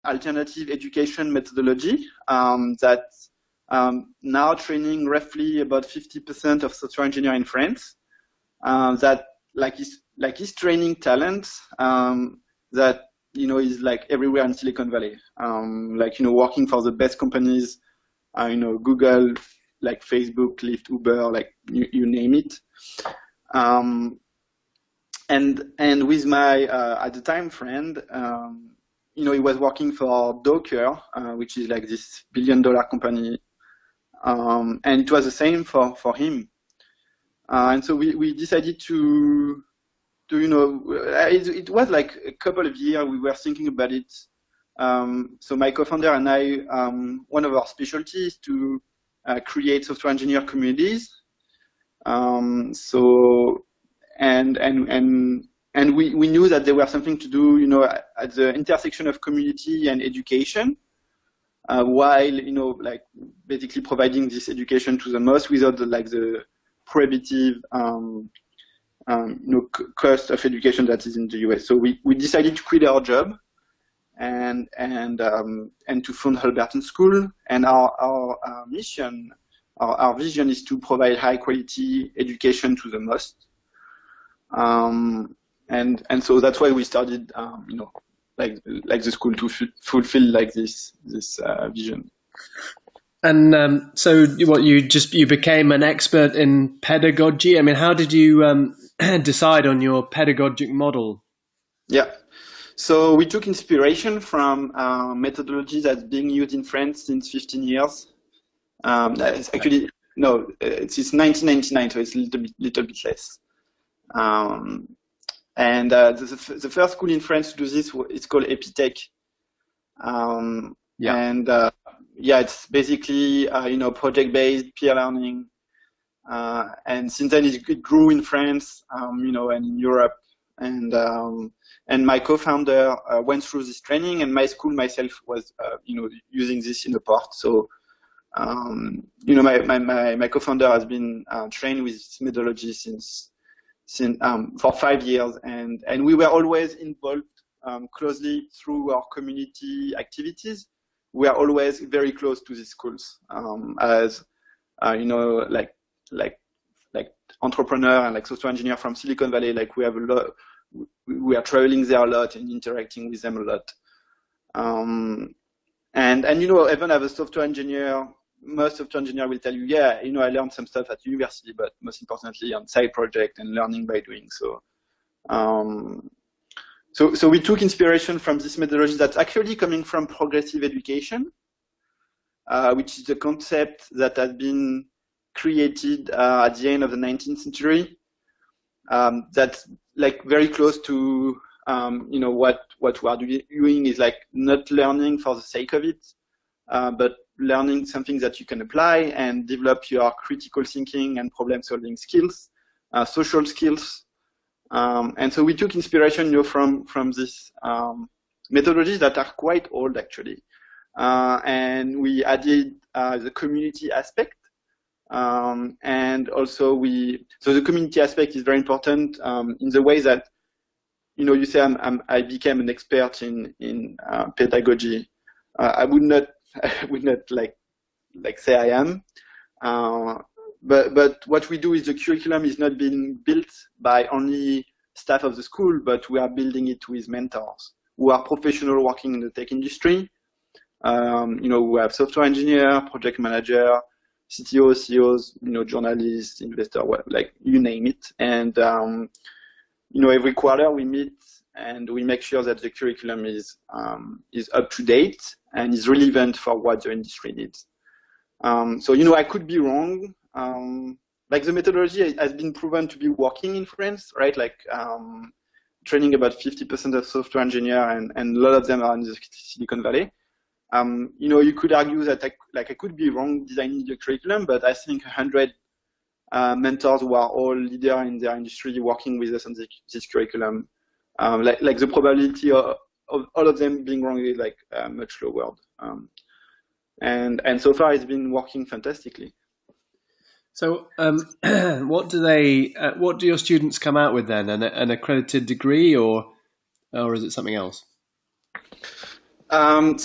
alternative education methodology that now training roughly about 50% of software engineers in France. That is training talent that is like everywhere in Silicon Valley. Working for the best companies, Google, like Facebook, Lyft, Uber, like you name it. And with my at the time friend, he was working for Docker, which is like this billion-dollar company, and it was the same for him. And so we decided to it was like a couple of years we were thinking about it. So my co-founder and I, one of our specialties to create software engineer communities. And we knew that there was something to do, at the intersection of community and education, while like basically providing this education to the most without the prohibitive cost of education that is in the US. So we decided to quit our job and to found Albertan School. And our mission, our vision is to provide high quality education to the most. And so that's why we started, like the school to fulfill like this vision. And so you became an expert in pedagogy. I mean, how did you decide on your pedagogic model? Yeah. So we took inspiration from methodology that's being used in France since 15 years. Actually, no, it's 1999, so it's a little bit less. And the first school in France to do this is called e845. And it's basically project-based peer learning. And since then it grew in France, and in Europe. And my co-founder went through this training, and my school myself was using this in a part. So my co-founder has been trained with this methodology since for 5 years, and we were always involved closely through our community activities. We are always very close to these schools, as like entrepreneur and like software engineer from Silicon Valley. Like we are traveling there a lot and interacting with them a lot. And even as a software engineer, most software engineer will tell you, I learned some stuff at university, but most importantly on side project and learning by doing. So we took inspiration from this methodology that's actually coming from progressive education, which is a concept that has been created at the end of the 19th century. That's like very close to what we are doing is like not learning for the sake of it, but learning something that you can apply and develop your critical thinking and problem solving skills, social skills. And so we took inspiration from this methodologies that are quite old actually. And we added the community aspect. And also so the community aspect is very important in the way that, you say I became an expert in pedagogy. I would not like say I am. But what we do is the curriculum is not being built by only staff of the school, but we are building it with mentors who are professional working in the tech industry. We have software engineer, project manager, CTO, CEOs, journalists, investor, like you name it. And every quarter we meet and we make sure that the curriculum is up to date and is relevant for what the industry needs. So I could be wrong. Like the methodology has been proven to be working in France, right? Like training about 50% of software engineers, and a lot of them are in the Silicon Valley. You could argue that I could be wrong designing the curriculum, but I think 100 mentors who are all leaders in their industry working with us on this curriculum, like the probability of all of them being wrong is like much lower. And so far it's been working fantastically. So what do your students come out with then? An accredited degree or is it something else? Um,